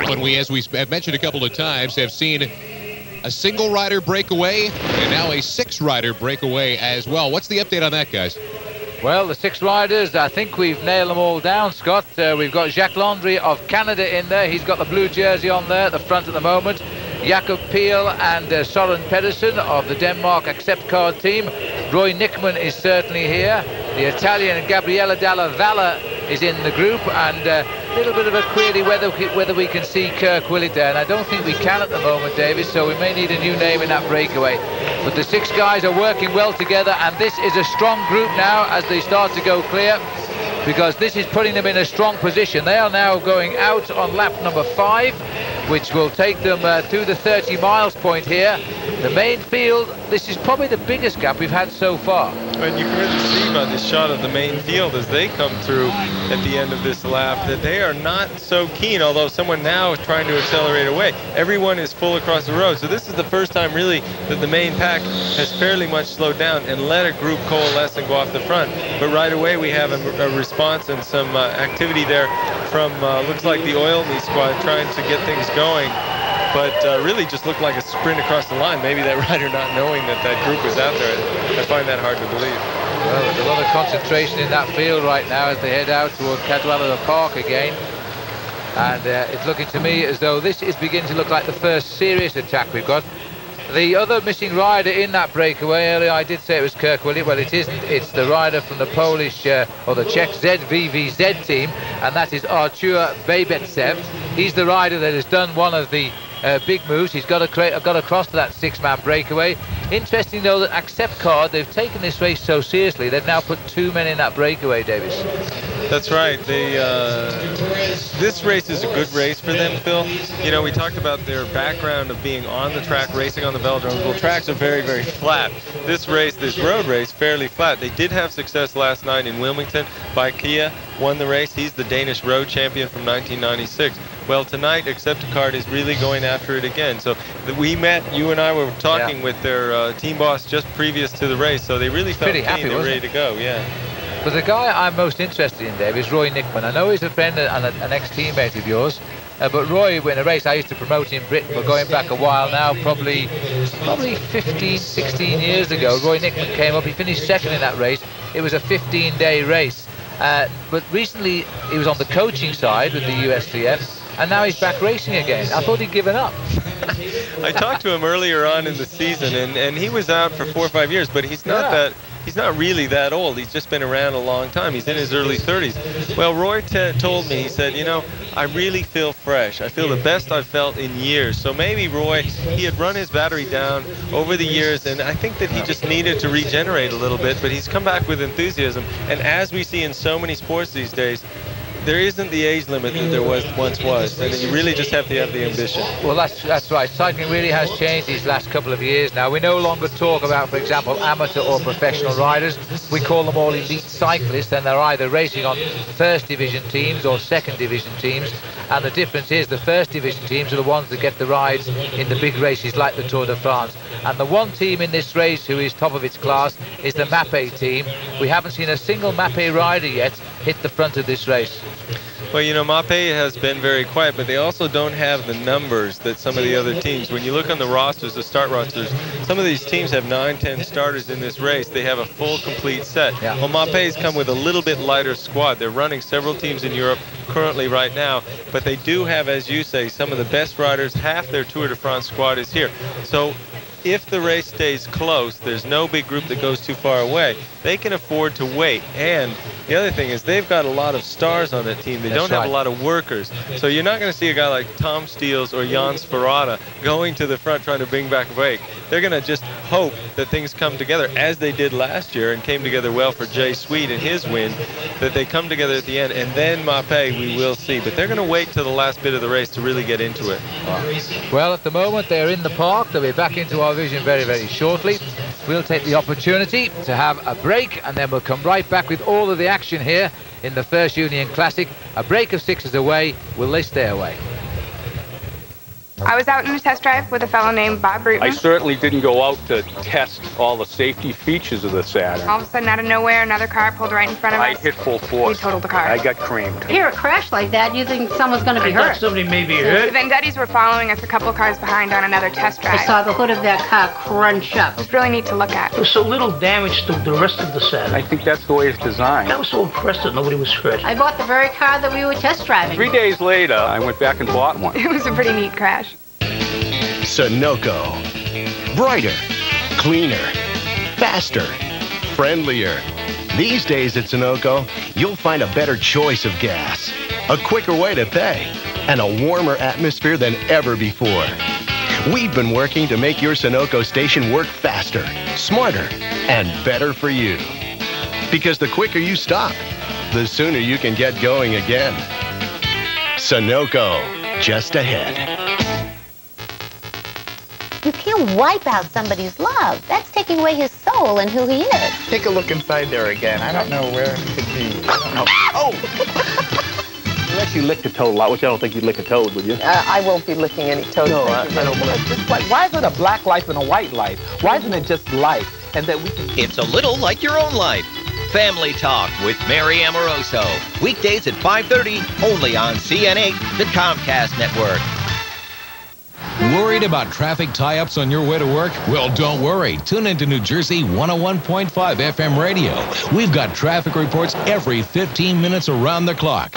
when we, as we have mentioned a couple of times, have seen a single rider breakaway and now a 6-rider breakaway as well. What's the update on that, guys? Well, the 6 riders, I think we've nailed them all down, Scott. We've got Jacques Landry of Canada in there. He's got the blue jersey on there at the front at the moment. Jakob Peel and Soren Pedersen of the Denmark Accept Card team. Roy Nickman is certainly here. The Italian Gabriella Dalla Valle is in the group, and a little bit of a query whether we can see Kirk Willett there, and I don't think we can at the moment, David, so we may need a new name in that breakaway. But the 6 guys are working well together, and this is a strong group now as they start to go clear, because this is putting them in a strong position. They are now going out on lap number 5, which will take them to the 30 miles point here. The main field, this is probably the biggest gap we've had so far. And you can really see by this shot of the main field as they come through at the end of this lap that they are not so keen, although someone now is trying to accelerate away. Everyone is full across the road. So this is the first time really that the main pack has fairly much slowed down and let a group coalesce and go off the front. But right away we have a response and some activity there from looks like the Oil Me squad trying to get things going. But really just looked like a sprint across the line. Maybe that rider not knowing that that group was out there. I find that hard to believe. Well, there's a lot of concentration in that field right now as they head out toward Cadwallader Park again. And it's looking to me as though this is beginning to look like the first serious attack we've got. The other missing rider in that breakaway, earlier I did say it was Kirk Willett. Well, it isn't. It's the rider from the Polish or the Czech ZVVZ team, and that is Artur Babetsev. He's the rider that has done one of the big moves. He's got across to that 6-man breakaway. Interesting though that Accept Card, they've taken this race so seriously, they've now put 2 men in that breakaway, Davis. That's right. This race is a good race for them, Phil. You know, we talked about their background of being on the track, racing on the velodromes. Well, tracks are very, very flat. This race, this road race, fairly flat. They did have success last night in Wilmington. Kia won the race. He's the Danish road champion from 1996. Well, tonight, Accept Card is really going after it again. So we met, you and I were talking with their team boss just previous to the race, so they really felt keen and ready to go, But the guy I'm most interested in, Dave, is Roy Nickman. I know he's a friend and an ex-teammate of yours, but Roy, in a race I used to promote in Britain, we're going back a while now, probably 15, 16 years ago. Roy Nickman came up, he finished second in that race. It was a 15-day race. But recently he was on the coaching side with the USCF, and now he's back racing again. I thought he'd given up. I talked to him earlier on in the season, and he was out for 4 or 5 years, but he's not he's not really that old. He's just been around a long time. He's in his early 30s. Well, Roy told me, he said, you know, I really feel fresh. I feel the best I've felt in years. So maybe Roy, he had run his battery down over the years, and I think that he just needed to regenerate a little bit, but he's come back with enthusiasm. And as we see in so many sports these days, there isn't the age limit that there once was, and you really just have to have the ambition. Well, that's right. Cycling really has changed these last couple of years now. We no longer talk about, for example, amateur or professional riders. We call them all elite cyclists, and they're either racing on first division teams or second division teams. And the difference is the first division teams are the ones that get the rides in the big races like the Tour de France. And the one team in this race who is top of its class is the Mapei team. We haven't seen a single Mapei rider yet hit the front of this race. Well, you know, Mapei has been very quiet, but they also don't have the numbers that some of the other teams. When you look on the rosters, the start rosters, some of these teams have 9, 10 starters in this race. They have a full, complete set. Yeah. Well, Mapei's come with a little bit lighter squad. They're running several teams in Europe currently right now, but they do have, as you say, some of the best riders. Half their Tour de France squad is here. So if the race stays close, there's no big group that goes too far away. They can afford to wait. And the other thing is they've got a lot of stars on that team. They don't have a lot of workers. So you're not going to see a guy like Tom Steels or Jan Sparata going to the front trying to bring back a break. They're going to just hope that things come together as they did last year and came together well for Jay Sweet and his win, that they come together at the end. And then Mapei we will see. But they're going to wait till the last bit of the race to really get into it. Well, at the moment they're in the park. They'll be back into our vision very, very shortly. We'll take the opportunity to have a break, and then we'll come right back with all of the action here in the First Union Classic. A break of 6 is away. Will they stay away? I was out in a test drive with a fellow named Bob Bruton. I certainly didn't go out to test all the safety features of the Saturn. All of a sudden, out of nowhere, another car pulled right in front of us. I hit full force. We totaled the car. I got creamed. Hear a crash like that, you think someone's going to be hurt. Somebody may be hurt. The Vendettis were following us a couple of cars behind on another test drive. I saw the hood of that car crunch up. It was really neat to look at. There was so little damage to the rest of the Saturn. I think that's the way it's designed. I was so impressed that nobody was hurt. I bought the very car that we were test driving. 3 days later, I went back and bought one. It was a pretty neat crash. Sunoco. Brighter, cleaner, faster, friendlier. These days at Sunoco, you'll find a better choice of gas, a quicker way to pay, and a warmer atmosphere than ever before. We've been working to make your Sunoco station work faster, smarter, and better for you. Because the quicker you stop, the sooner you can get going again. Sunoco, just ahead. You can't wipe out somebody's love. That's taking away his soul and who he is. Take a look inside there again. I don't know where it could be. I don't know. Oh! Unless you licked a toad, which I don't think you'd lick a toad, would you? I won't be licking any toads. No, I don't believe it. Why is it a black life and a white life? Why isn't it just life? And that we can... It's a little like your own life. Family Talk with Mary Amoroso. Weekdays at 5:30, only on CN8, the Comcast network. Worried about traffic tie-ups on your way to work? Well, don't worry. Tune into New Jersey 101.5 FM radio. We've got traffic reports every 15 minutes around the clock.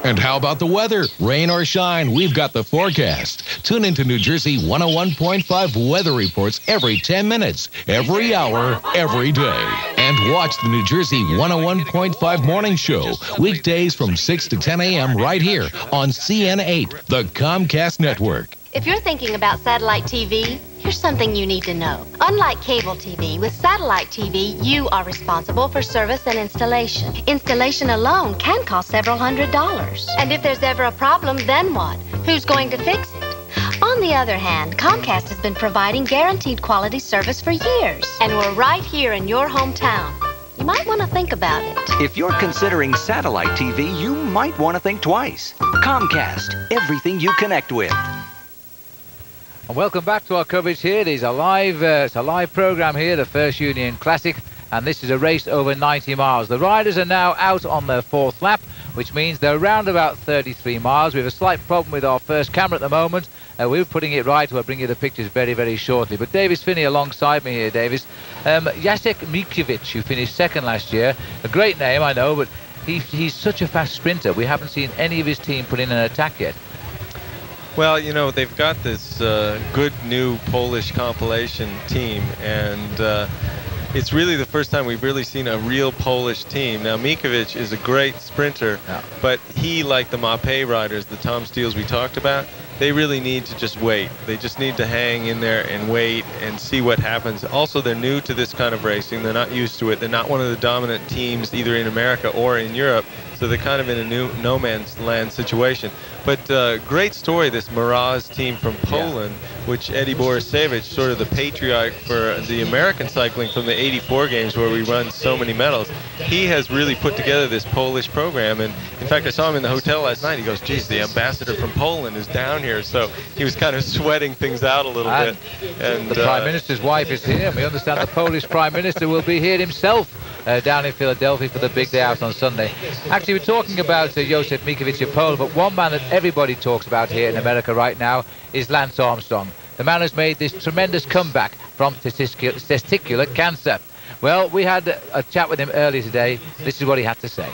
And how about the weather? Rain or shine, we've got the forecast. Tune into New Jersey 101.5 weather reports every 10 minutes, every hour, every day. And watch the New Jersey 101.5 morning show, weekdays from 6 to 10 a.m. right here on CN8, the Comcast network. If you're thinking about satellite TV, here's something you need to know. Unlike cable TV, with satellite TV, you are responsible for service and installation. Installation alone can cost several $100s. And if there's ever a problem, then what? Who's going to fix it? On the other hand, Comcast has been providing guaranteed quality service for years. And we're right here in your hometown. You might want to think about it. If you're considering satellite TV, you might want to think twice. Comcast, everything you connect with. And welcome back to our coverage here. It's a live program here, the First Union Classic, and this is a race over 90 miles. The riders are now out on their fourth lap, which means they're around about 33 miles. We have a slight problem with our first camera at the moment. We're putting it right. We'll bring you the pictures very, very shortly. But Davis Finney alongside me here, Davis. Jacek Mikiewicz, who finished second last year. A great name, I know, but he's such a fast sprinter. We haven't seen any of his team put in an attack yet. Well, you know, they've got this good new Polish compilation team, and it's really the first time we've really seen a real Polish team. Now, Mikiewicz is a great sprinter, but he, like the Mapei riders, the Tom Steeles we talked about, they really need to just wait. They just need to hang in there and wait and see what happens. Also, they're new to this kind of racing. They're not used to it. They're not one of the dominant teams either in America or in Europe, so they're kind of in a new no man's land situation. But great story, this Mraz team from Poland, which Eddie Borisevich, sort of the patriarch for the American cycling from the '84 games where we run so many medals, he has really put together this Polish program. And in fact, I saw him in the hotel last night. He goes, geez, the ambassador from Poland is down here. So he was kind of sweating things out a little bit. And the Prime Minister's wife is here. We understand the Polish Prime Minister will be here himself down in Philadelphia for the big day out on Sunday. Actually, we're talking about Josef Mikiewicz of Poland, but one man that everybody talks about here in America right now is Lance Armstrong. The man who's made this tremendous comeback from testicular cancer. Well, we had a chat with him earlier today. This is what he had to say.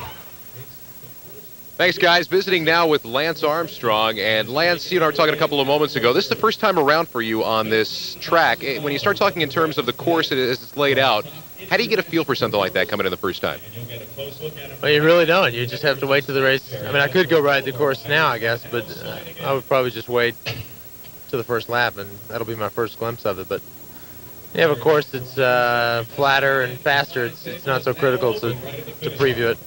Thanks, guys. Visiting now with Lance Armstrong. And Lance, you and I were talking a couple of moments ago. This is the first time around for you on this track. When you start talking in terms of the course as it's laid out, how do you get a feel for something like that coming in the first time? Well, you really don't. You just have to wait to the race. I mean, I could go ride the course now, I guess, but I would probably just wait to the first lap, and that'll be my first glimpse of it. But you have a course that's flatter and faster. It's not so critical to preview it.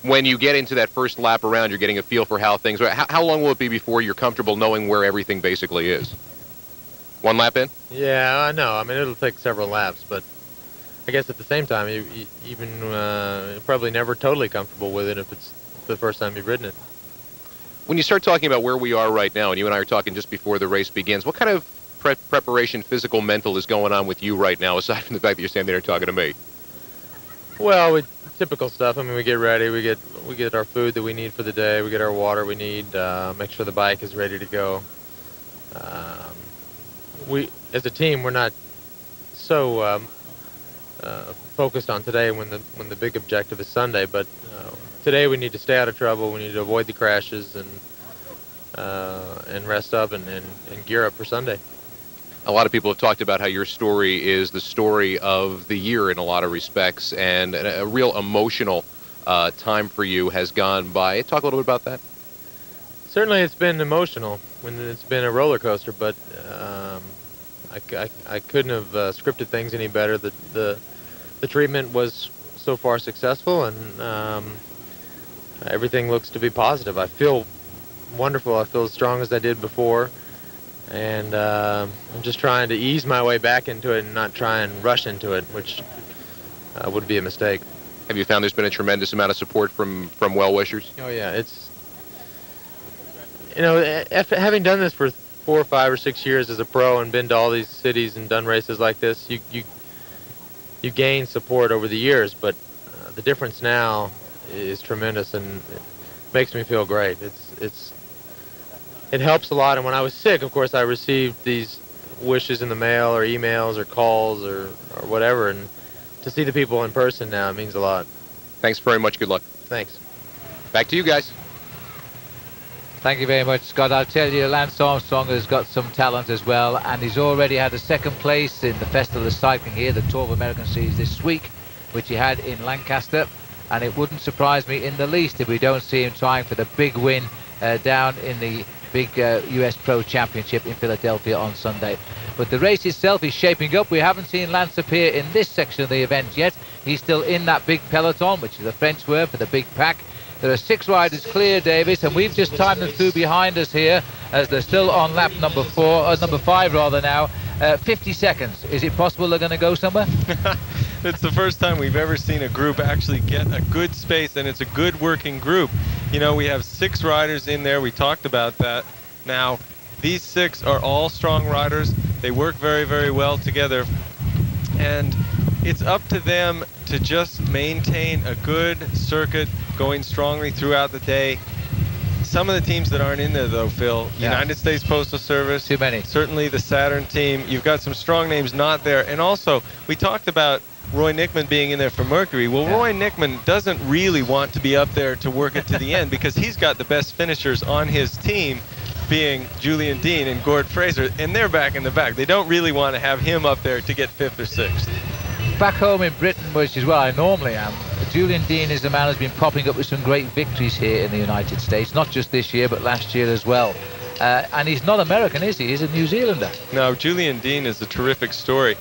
When you get into that first lap around, you're getting a feel for how things are. How long will it be before you're comfortable knowing where everything basically is? One lap in? Yeah, I know. I mean, it'll take several laps, but I guess at the same time, you even probably never totally comfortable with it if it's the first time you've ridden it. When you start talking about where we are right now, and you and I are talking just before the race begins, what kind of preparation, physical, mental, is going on with you right now, aside from the fact that you're standing there talking to me? Well, typical stuff. I mean, we get ready. We get our food that we need for the day. We get our water we need. Make sure the bike is ready to go. We, as a team, we're not so focused on today when the big objective is Sunday. But today we need to stay out of trouble. We need to avoid the crashes and rest up and gear up for Sunday. A lot of people have talked about how your story is the story of the year in a lot of respects, and a real emotional time for you has gone by. Talk a little bit about that. Certainly it's been emotional when it's been a roller coaster, but I couldn't have scripted things any better. The treatment was so far successful, and everything looks to be positive. I feel wonderful. I feel as strong as I did before. And I'm just trying to ease my way back into it and not try and rush into it, which would be a mistake. Have you found there's been a tremendous amount of support from well-wishers? Oh, yeah. It's, you know, having done this for 4 or 5 or 6 years as a pro and been to all these cities and done races like this, you gain support over the years, but the difference now is tremendous and it makes me feel great. It helps a lot, and when I was sick, of course, I received these wishes in the mail or emails or calls or whatever, and to see the people in person now, it means a lot. Thanks very much. Good luck. Thanks. Back to you guys. Thank you very much, Scott. I'll tell you, Lance Armstrong has got some talent as well, and he's already had a second place in the Festival of Cycling here, the Tour of American Series this week, which he had in Lancaster, and it wouldn't surprise me in the least if we don't see him trying for the big win down in the big US Pro Championship in Philadelphia on Sunday. But the race itself is shaping up. We haven't seen Lance appear in this section of the event yet. He's still in that big peloton, which is a French word for the big pack. There are 6 riders clear, Davis, and we've just timed them through behind us here as they're still on lap number 5 rather now. 50 seconds. Is it possible they're going to go somewhere? It's the first time we've ever seen a group actually get a good space, and it's a good working group. You know, we have 6 riders in there. We talked about that. Now, these 6 are all strong riders. They work very, very well together. And it's up to them to just maintain a good circuit going strongly throughout the day. Some of the teams that aren't in there, though, Phil, United States Postal Service. Too many. Certainly the Saturn team. You've got some strong names not there. And also, we talked about Roy Nickman being in there for Mercury. Well, Roy Nickman doesn't really want to be up there to work it to the end because he's got the best finishers on his team, being Julian Dean and Gord Fraser, and they're back in the back. They don't really want to have him up there to get 5th or 6th. Back home in Britain, which is where I normally am, Julian Dean is the man who's been popping up with some great victories here in the United States, not just this year, but last year as well. And he's not American, is he? He's a New Zealander. No, Julian Dean is a terrific story.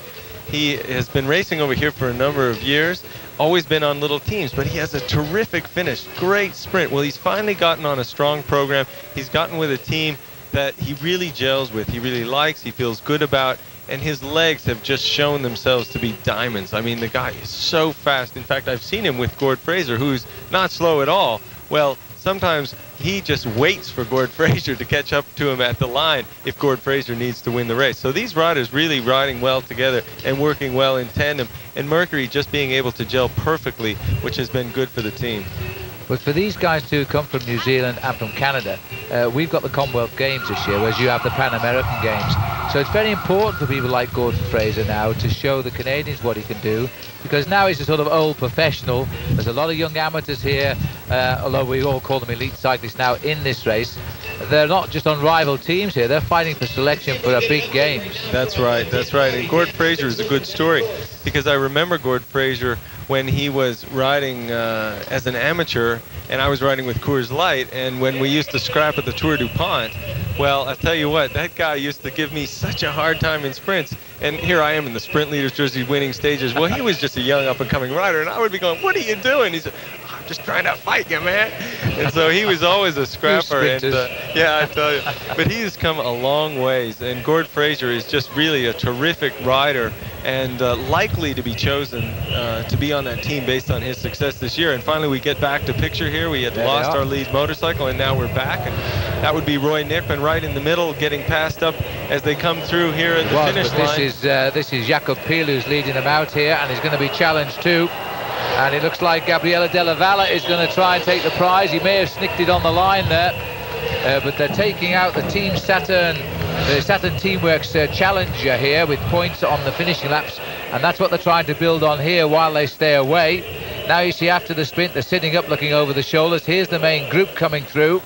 He has been racing over here for a number of years, always been on little teams, but he has a terrific finish, great sprint. Well, he's finally gotten on a strong program. He's gotten with a team that he really gels with, he really likes, he feels good about, and his legs have just shown themselves to be diamonds. I mean, the guy is so fast. In fact, I've seen him with Gord Fraser, who's not slow at all. Well, sometimes he just waits for Gord Fraser to catch up to him at the line if Gord Fraser needs to win the race. So these riders really riding well together and working well in tandem, and Mercury just being able to gel perfectly, which has been good for the team. But for these guys to come from New Zealand and from Canada, we've got the Commonwealth Games this year, whereas you have the Pan American Games. So it's very important for people like Gordon Fraser now to show the Canadians what he can do, because now he's a sort of old professional. There's a lot of young amateurs here, although we all call them elite cyclists now in this race. They're not just on rival teams here, they're fighting for selection for a big games. That's right, that's right. And Gord Fraser is a good story, because I remember Gord Fraser when he was riding as an amateur, and I was riding with Coors Light, and when we used to scrap at the Tour du Pont, well, I'll tell you what, that guy used to give me such a hard time in sprints, and here I am in the Sprint Leaders jersey winning stages. Well, he was just a young up-and-coming rider, and I would be going, what are you doing? He said, I'm just trying to fight you, man. And so he was always a scrapper. And, yeah, I tell you. But he has come a long ways. And Gord Fraser is just really a terrific rider and likely to be chosen to be on that team based on his success this year. And finally, we get back to picture here. We had lost our lead motorcycle, and now we're back. And that would be Roy Nickman right in the middle, getting passed up as they come through here at the finish line. This is Jakob Peel who's leading them out here, and he's going to be challenged too. And it looks like Gabriele Della Valle is going to try and take the prize. He may have snicked it on the line there, but they're taking out the Team Saturn, the Saturn Teamworks challenger here with points on the finishing laps, and that's what they're trying to build on here while they stay away. Now you see after the sprint, they're sitting up looking over the shoulders. Here's the main group coming through.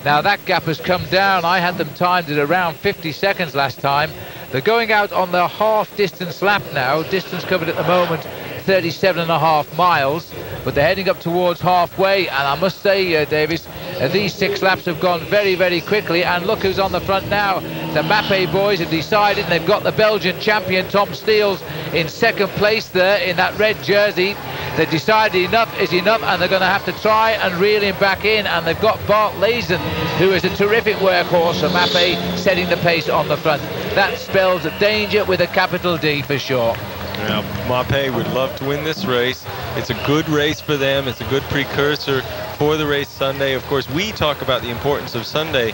Now that gap has come down. I had them timed at around 50 seconds last time. They're going out on the half-distance lap now. Distance covered at the moment, 37.5 miles. But they're heading up towards halfway. And I must say, Davis, these 6 laps have gone very, very quickly. And look who's on the front now. The Mappe boys have decided, and they've got the Belgian champion, Tom Steels, in second place there in that red jersey. They've decided enough is enough, and they're going to have to try and reel him back in. And they've got Bart Lazen, who is a terrific workhorse for Mappe, setting the pace on the front. That spells danger with a capital D for sure. Now, Mappe would love to win this race. It's a good race for them. It's a good precursor for the race Sunday. Of course, we talk about the importance of Sunday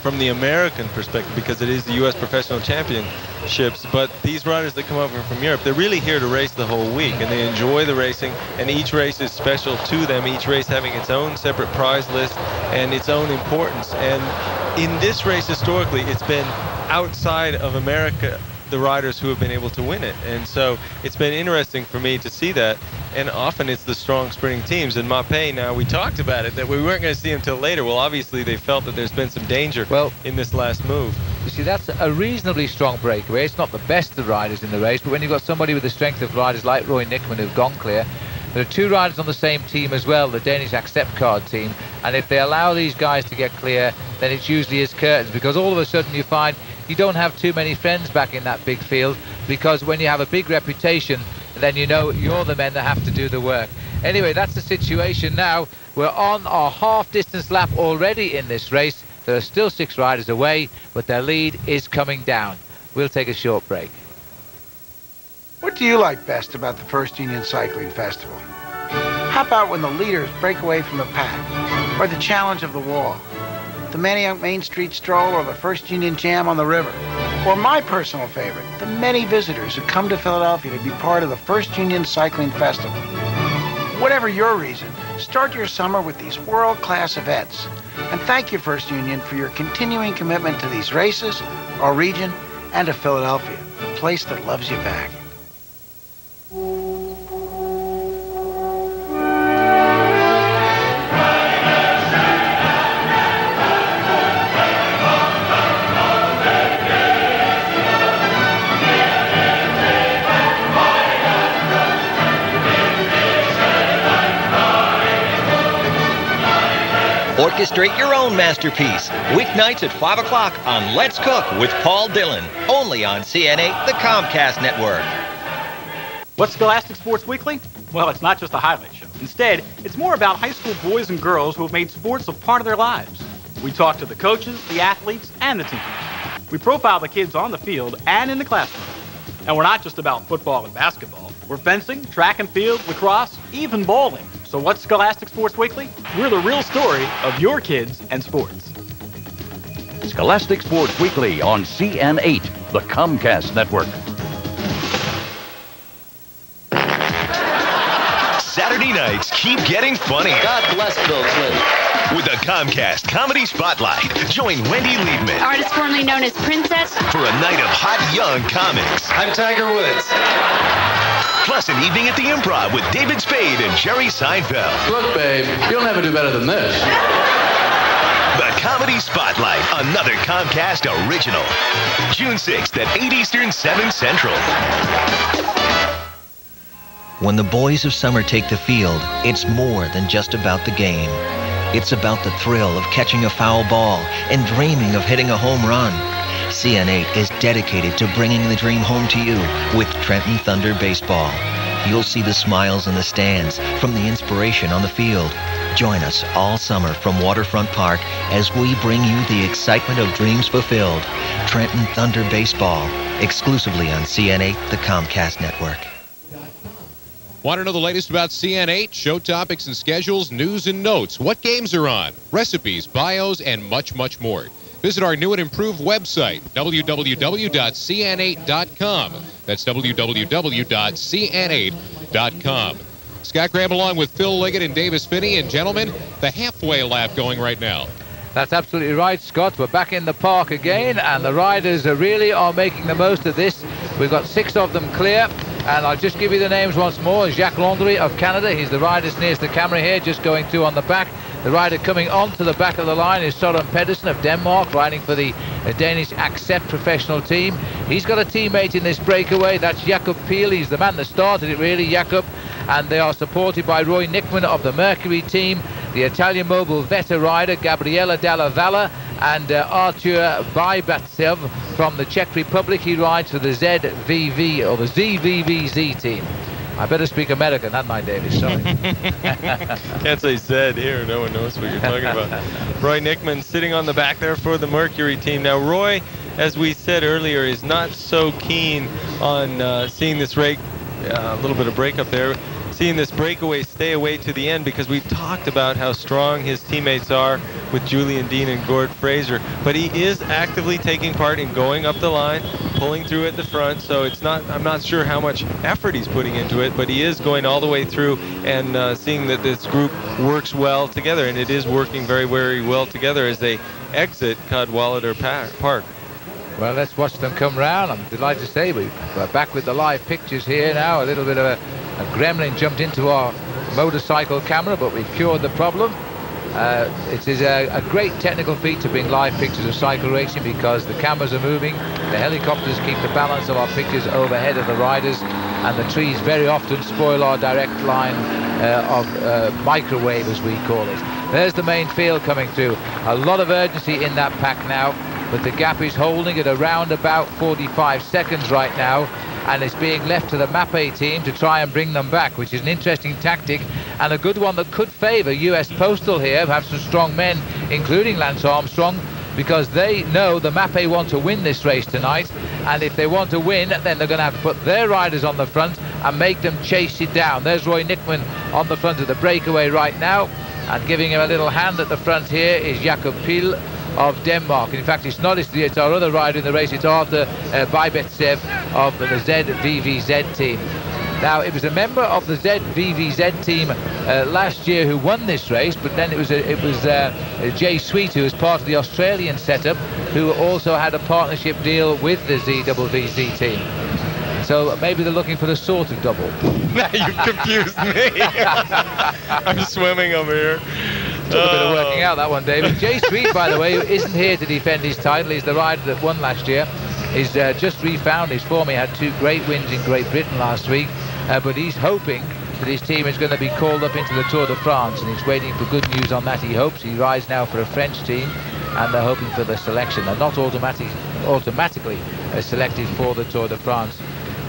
from the American perspective because it is the U.S. Professional Championships. But these riders that come over from Europe, they're really here to race the whole week, and they enjoy the racing, and each race is special to them, each race having its own separate prize list and its own importance. And in this race, historically, it's been outside of America, the riders who have been able to win it. And so it's been interesting for me to see that. And often it's the strong sprinting teams. And Mappe, now we talked about it, that we weren't going to see him till later. Well, obviously they felt that there's been some danger in this last move. You see, that's a reasonably strong breakaway. It's not the best of riders in the race, but when you've got somebody with the strength of riders like Roy Nickman who've gone clear, there are 2 riders on the same team as well, the Danish Accept Card team. And if they allow these guys to get clear, then it's usually as curtains, because all of a sudden you find you don't have too many friends back in that big field, because when you have a big reputation, then you know you're the men that have to do the work. Anyway, that's the situation now. We're on our half-distance lap already in this race. There are still 6 riders away, but their lead is coming down. We'll take a short break. What do you like best about the First Union Cycling Festival? How about when the leaders break away from the pack, or the challenge of the wall, the Manayunk Main Street Stroll, or the First Union Jam on the river? Or my personal favorite, the many visitors who come to Philadelphia to be part of the First Union Cycling Festival. Whatever your reason, start your summer with these world-class events. And thank you, First Union, for your continuing commitment to these races, our region, and to Philadelphia, the place that loves you back. Orchestrate your own masterpiece. Weeknights at 5 o'clock on Let's Cook with Paul Dillon. Only on CN8, the Comcast network. What's Scholastic Sports Weekly? Well, it's not just a highlight show. Instead, it's more about high school boys and girls who have made sports a part of their lives. We talk to the coaches, the athletes, and the teams. We profile the kids on the field and in the classroom. And we're not just about football and basketball. We're fencing, track and field, lacrosse, even bowling. So what's Scholastic Sports Weekly? We're the real story of your kids and sports. Scholastic Sports Weekly on CN8, the Comcast network. Saturday nights keep getting funny. God bless Bill Clinton. With the Comcast Comedy Spotlight, join Wendy Liebman. Artist formerly known as Princess. For a night of hot young comics. I'm Tiger Woods. Plus an evening at the Improv with David Spade and Jerry Seinfeld. Look, babe, you'll never do better than this. The Comedy Spotlight, another Comcast original. June 6th at 8 Eastern, 7 Central. When the boys of summer take the field, it's more than just about the game. It's about the thrill of catching a foul ball and dreaming of hitting a home run. CN8 is dedicated to bringing the dream home to you with Trenton Thunder Baseball. You'll see the smiles in the stands from the inspiration on the field. Join us all summer from Waterfront Park as we bring you the excitement of dreams fulfilled. Trenton Thunder Baseball, exclusively on CN8, the Comcast network. Want to know the latest about CN8? Show topics and schedules, news and notes, what games are on, recipes, bios, and much, much more. Visit our new and improved website, www.cn8.com. That's www.cn8.com. Scott Graham along with Phil Liggett and Davis Finney. And gentlemen, the halfway lap going right now. That's absolutely right, Scott. We're back in the park again, and the riders really are making the most of this. We've got 6 of them clear, and I'll just give you the names once more. Jacques Landry of Canada. He's the rider nearest the camera here, just going through on the back. The rider coming onto the back of the line is Søren Pedersen of Denmark, riding for the Danish Accept professional team. He's got a teammate in this breakaway. That's Jakob Peel. He's the man that started it, really, Jakob. And they are supported by Roy Nickman of the Mercury team, the Italian mobile Veta rider Gabriele Dalla Valle, and Artur Bajbatsev from the Czech Republic. He rides for the ZVV or the ZVVZ team. I better speak American, hadn't I, David? Sorry. Can't say Zed here. No one knows what you're talking about. Roy Nickman sitting on the back there for the Mercury team. Now, Roy, as we said earlier, is not so keen on seeing this rake, a little bit of breakup there, seeing this breakaway stay away to the end, because we've talked about how strong his teammates are with Julian Dean and Gord Fraser. But he is actively taking part in going up the line, pulling through at the front. So it's not, I'm not sure how much effort he's putting into it, but he is going all the way through and seeing that this group works well together. And it is working very, very well together as they exit Cadwallader Park. Well, let's watch them come round. I'm delighted to say we're back with the live pictures here now. A little bit of a gremlin jumped into our motorcycle camera, but we've cured the problem. It is a great technical feat to bring live pictures of cycle racing, because the cameras are moving, the helicopters keep the balance of our pictures overhead of the riders, and the trees very often spoil our direct line of microwave, as we call it. There's the main field coming through. A lot of urgency in that pack now, but the gap is holding at around about 45 seconds right now, and it's being left to the Mapei team to try and bring them back, which is an interesting tactic and a good one that could favor US Postal here, have some strong men, including Lance Armstrong, because they know the Mapei want to win this race tonight, and if they want to win, then they're going to have to put their riders on the front and make them chase it down. There's Roy Nickman on the front of the breakaway right now, and giving him a little hand at the front here is Jakob Peel of Denmark. In fact, it's not, it's our other rider in the race. It's Artur Bajbatsev of the ZVVZ team. Now, it was a member of the ZVVZ team last year who won this race, but then it was Jay Sweet, who was part of the Australian setup, who also had a partnership deal with the ZVVZ team. So maybe they're looking for the sort of double. Now you've confused me. I'm swimming over here. Took a bit of working out, that one, David. Jay Sweet, by the way, who isn't here to defend his title. He's the rider that won last year. He's just refound his form. He had 2 great wins in Great Britain last week, but he's hoping that his team is going to be called up into the Tour de France, and he's waiting for good news on that. He hopes. He rides now for a French team, and they're hoping for the selection. They're not automatically selected for the Tour de France.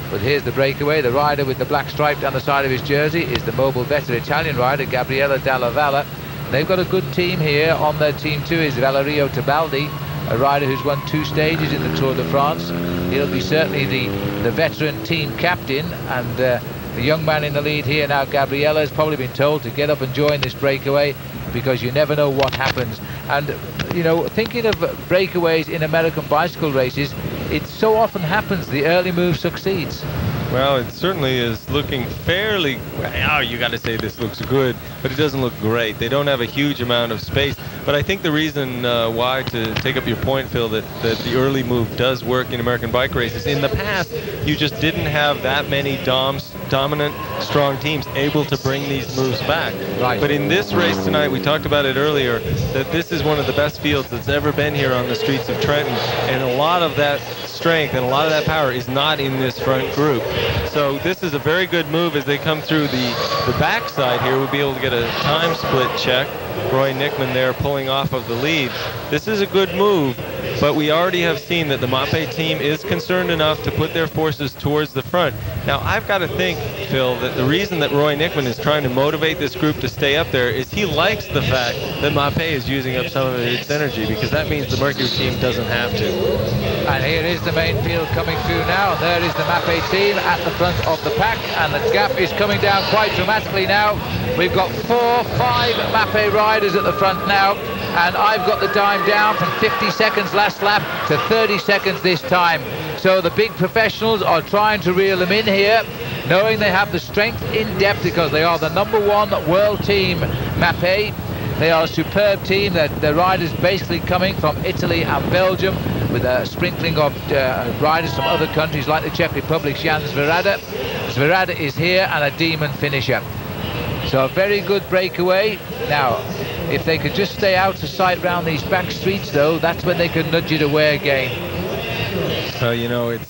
But here's the breakaway. The rider with the black stripe down the side of his jersey is the mobile veteran Italian rider Gabriele Dalla Valle. They've got a good team here. On their team too is Valerio Tebaldi, a rider who's won 2 stages in the Tour de France. He'll be certainly the veteran team captain, and the young man in the lead here now, Gabriele, has probably been told to get up and join this breakaway, because you never know what happens. And you know, thinking of breakaways in American bicycle races, it so often happens the early move succeeds. Well, it certainly is looking fairly, well, you got to say this looks good, but it doesn't look great. They don't have a huge amount of space. But I think the reason why, to take up your point, Phil, that the early move does work in American bike races, in the past, you just didn't have that many dominant, strong teams able to bring these moves back. Right. But in this race tonight, we talked about it earlier, that this is one of the best fields that's ever been here on the streets of Trenton, and a lot of that strength and a lot of that power is not in this front group. So this is a very good move as they come through the backside here. We'll be able to get a time split check. Roy Nickman there pulling off of the lead. This is a good move, but we already have seen that the Mapei team is concerned enough to put their forces towards the front. Now, I've got to think, Phil, that the reason that Roy Nickman is trying to motivate this group to stay up there is he likes the fact that Mapei is using up some of its energy, because that means the Mercury team doesn't have to. And here is the main field coming through now. And there is the Mapei team at the front of the pack, and the gap is coming down quite dramatically now. We've got 4, 5 Mapei riders at the front now, and I've got the time down from 50 seconds last lap to 30 seconds this time. So the big professionals are trying to reel them in here, knowing they have the strength in depth because they are the #1 world team, Mapei. They are a superb team. The riders basically coming from Italy and Belgium, with a sprinkling of riders from other countries like the Czech Republic, Jan Zverada. Zverada is here, and a demon finisher. So a very good breakaway. Now, if they could just stay out of sight round these back streets, though, that's when they could nudge it away again. You know, it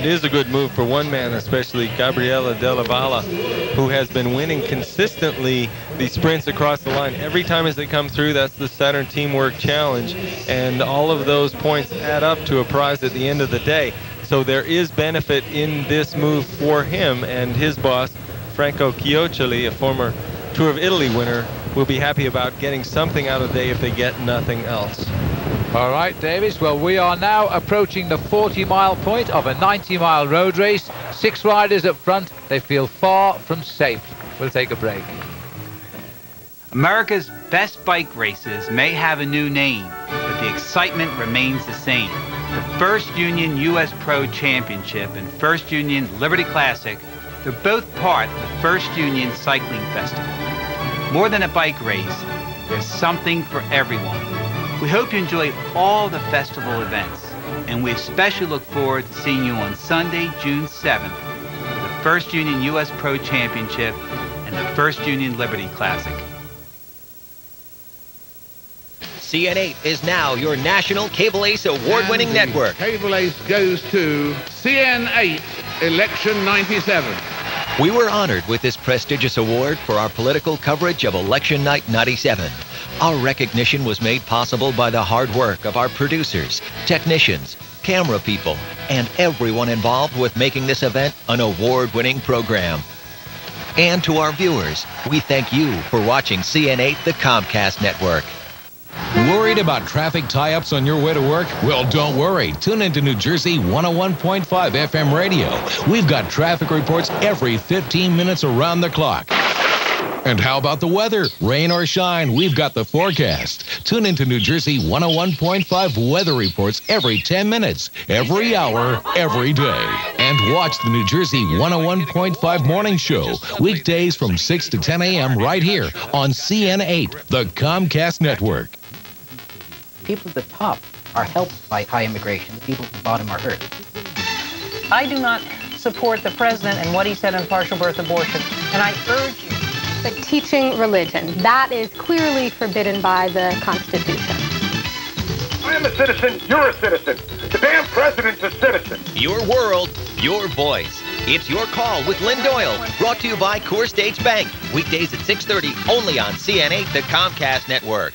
is a good move for one man, especially Gabriele Della Valle, who has been winning consistently the sprints across the line. Every time as they come through, that's the Saturn Teamwork Challenge, and all of those points add up to a prize at the end of the day. So there is benefit in this move for him, and his boss, Franco Chioccioli, a former Tour of Italy winner, will be happy about getting something out of the day if they get nothing else. All right, Davis. Well, we are now approaching the 40-mile point of a 90-mile road race. 6 riders up front. They feel far from safe. We'll take a break. America's best bike races may have a new name, but the excitement remains the same. The First Union U.S. Pro Championship and First Union Liberty Classic, they're both part of the First Union Cycling Festival. More than a bike race, there's something for everyone. We hope you enjoy all the festival events, and we especially look forward to seeing you on Sunday, June 7th, for the First Union U.S. Pro Championship and the First Union Liberty Classic. CN8 is now your national Cable Ace award-winning network. Cable Ace goes to CN8 Election 97. We were honored with this prestigious award for our political coverage of Election Night 97. Our recognition was made possible by the hard work of our producers, technicians, camera people, and everyone involved with making this event an award-winning program. And to our viewers, we thank you for watching CN8, the Comcast network. Worried about traffic tie-ups on your way to work? Well, don't worry. Tune into New Jersey 101.5 FM radio. We've got traffic reports every 15 minutes around the clock. And how about the weather? Rain or shine, we've got the forecast. Tune into New Jersey 101.5 weather reports every 10 minutes, every hour, every day. And watch the New Jersey 101.5 morning show, weekdays from 6 to 10 a.m. right here on CN8, the Comcast network. People at the top are helped by high immigration. The people at the bottom are hurt. I do not support the president and what he said on partial birth abortion, and I urge you. But teaching religion, that is clearly forbidden by the Constitution. I am a citizen, you're a citizen. The damn president's a citizen. Your world, your voice. It's Your Call with Lynn Doyle, brought to you by Core States Bank. Weekdays at 6:30, only on CN8, the Comcast network.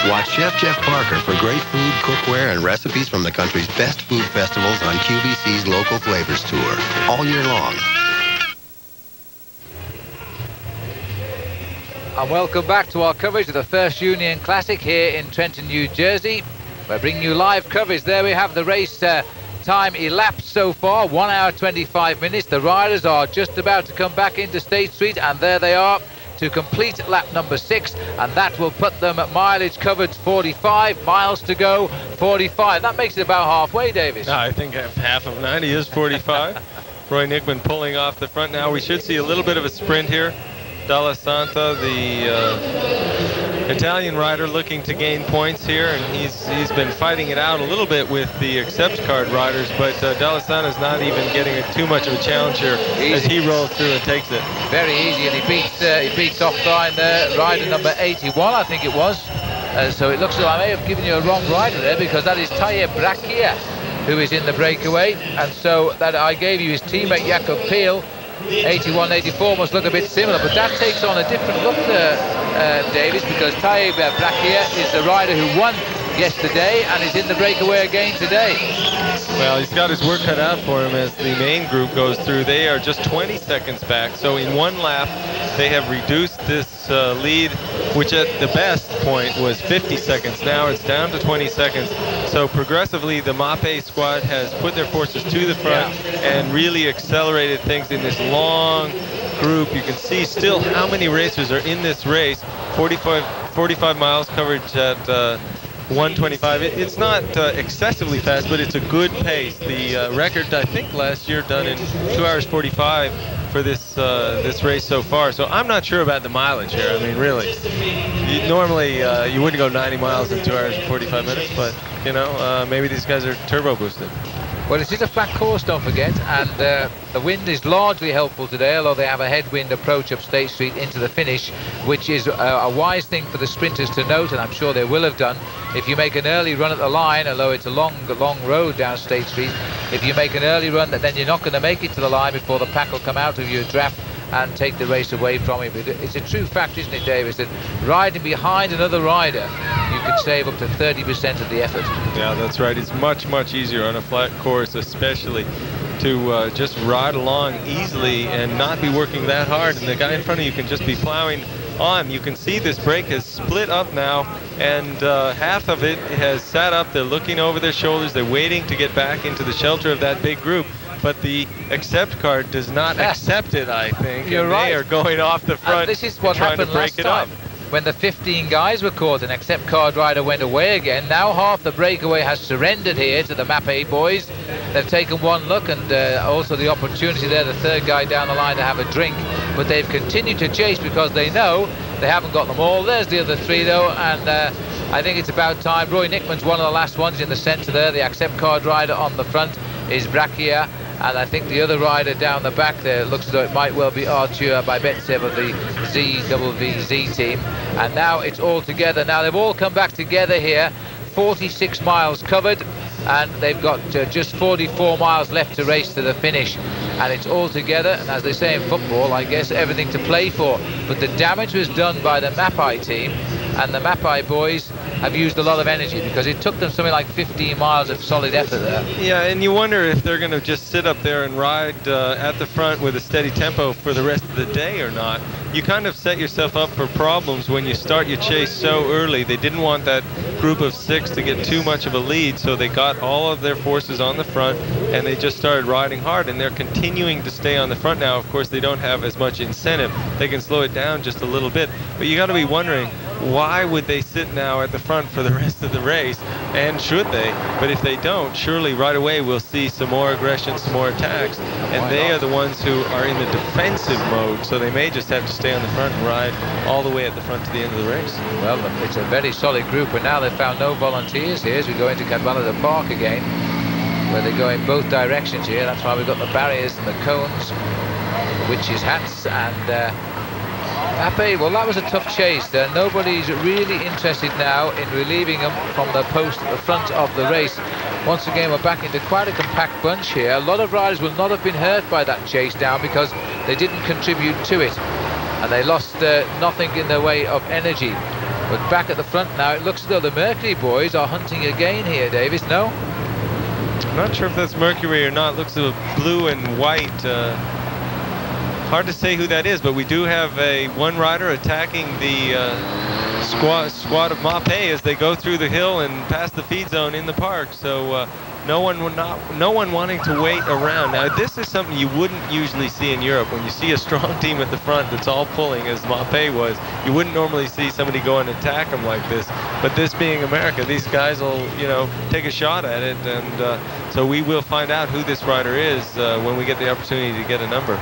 Watch Chef Jeff Parker for great food, cookware, and recipes from the country's best food festivals on QVC's Local Flavors Tour all year long. And welcome back to our coverage of the First Union Classic here in Trenton, New Jersey. We're bringing you live coverage. There we have the race time elapsed so far, 1 hour 25 minutes. The riders are just about to come back into State Street, and there they are to complete lap number 6, and that will put them at mileage covered 45 miles to go. 45. That makes it about halfway, Davis. I think half of 90 is 45. Roy Nickman pulling off the front now. We should see a little bit of a sprint here. Dalla Santa, the Italian rider looking to gain points here, and he's been fighting it out a little bit with the accept card riders, but D'Alessandro's not even getting too much of a challenge here as he rolls through and takes it. Very easy, and he beats off line there, rider number 81, I think it was. So it looks as though I may have given you a wrong rider there, because that is Taye Brachia who is in the breakaway, and so that I gave you his teammate Jakob Peel. 81-84 must look a bit similar, but that takes on a different look there, Davis, because Taye Brachia is the rider who won yesterday and is in the breakaway again today. Well, he's got his work cut out for him as the main group goes through. They are just 20 seconds back, so in one lap they have reduced this lead, which at the best point was 50 seconds. Now it's down to 20 seconds. So progressively the Mapei squad has put their forces to the front and really accelerated things in this long group. You can see still how many racers are in this race. 45 miles coverage at 125. It's not excessively fast, but it's a good pace. The record, I think, last year done in 2 hours 45 for this race so far. So I'm not sure about the mileage here. I mean, really, normally you wouldn't go 90 miles in 2 hours and 45 minutes, but you know, maybe these guys are turbo boosted. Well, it is a flat course, don't forget, and the wind is largely helpful today, although they have a headwind approach up State Street into the finish, which is a wise thing for the sprinters to note, and I'm sure they will have done. If you make an early run at the line, although it's a long road down State Street, if you make an early run, then you're not going to make it to the line before the pack will come out of your draft and take the race away from you. But it's a true fact, isn't it, Davis, that riding behind another rider, you can save up to 30% of the effort. Yeah, that's right. It's much, much easier on a flat course, especially to just ride along easily and not be working that hard. And the guy in front of you can just be plowing on. You can see this break has split up now, and half of it has sat up. They're looking over their shoulders. They're waiting to get back into the shelter of that big group. But the accept card does not accept it, I think. You're right. They are going off the front. And this is what trying to happened break last it time. up. When the 15 guys were caught, an accept card rider went away again. Now half the breakaway has surrendered here to the Mapei boys. They've taken one look, and also the opportunity there, the third guy down the line, to have a drink. But they've continued to chase because they know they haven't got them all. There's the other three, though, and I think it's about time. Roy Nickman's one of the last ones in the centre there. The accept card rider on the front is Brachia. And I think the other rider down the back there looks as though it might well be Artur Babetsev of the ZWVZ team. And now it's all together. Now they've all come back together here. 46 miles covered, and they've got just 44 miles left to race to the finish. And it's all together, and as they say in football, I guess everything to play for. But the damage was done by the Mapei team, and the Mapei boys have used a lot of energy because it took them something like 15 miles of solid effort there. Yeah, and you wonder if they're going to just sit up there and ride at the front with a steady tempo for the rest of the day or not. You kind of set yourself up for problems when you start your chase so early. They didn't want that group of 6 to get too much of a lead, so they got all of their forces on the front and they just started riding hard, and they're continuing to stay on the front now. Of course, they don't have as much incentive. They can slow it down just a little bit, but you got to be wondering, why would they sit now at the front for the rest of the race? And should they? But if they don't, surely right away we'll see some more aggression, some more attacks, and they are the ones who are in the defensive mode, so they may just have to stay on the front and ride all the way at the front to the end of the race. Well, it's a very solid group, and now they've found no volunteers here as we go into Cadwallader Park again, where they go in both directions here. That's why we've got the barriers and the cones, witches' hats, and Mapei, well, that was a tough chase. Nobody's really interested now in relieving them from the post at the front of the race. Once again, we're back into quite a compact bunch here. A lot of riders will not have been hurt by that chase down because they didn't contribute to it, and they lost nothing in the way of energy. But back at the front now, it looks as though the Mercury boys are hunting again here, Davis, no? I'm not sure if that's Mercury or not. It looks a blue and white. Hard to say who that is, but we do have one rider attacking the squad of Mapei as they go through the hill and past the feed zone in the park. So no one wanting to wait around. Now this is something you wouldn't usually see in Europe. When you see a strong team at the front that's all pulling, as Mapei was, you wouldn't normally see somebody go and attack them like this. But this being America, these guys will, you know, take a shot at it, and so we will find out who this rider is when we get the opportunity to get a number.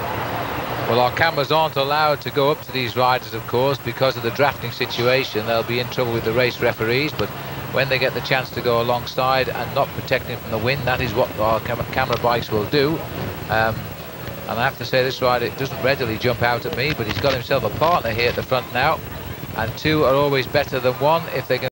Well, our cameras aren't allowed to go up to these riders, of course, because of the drafting situation. They'll be in trouble with the race referees, but when they get the chance to go alongside and not protect him from the wind, that is what our camera bikes will do. And I have to say, this rider doesn't readily jump out at me, but he's got himself a partner here at the front now, and two are always better than one if they can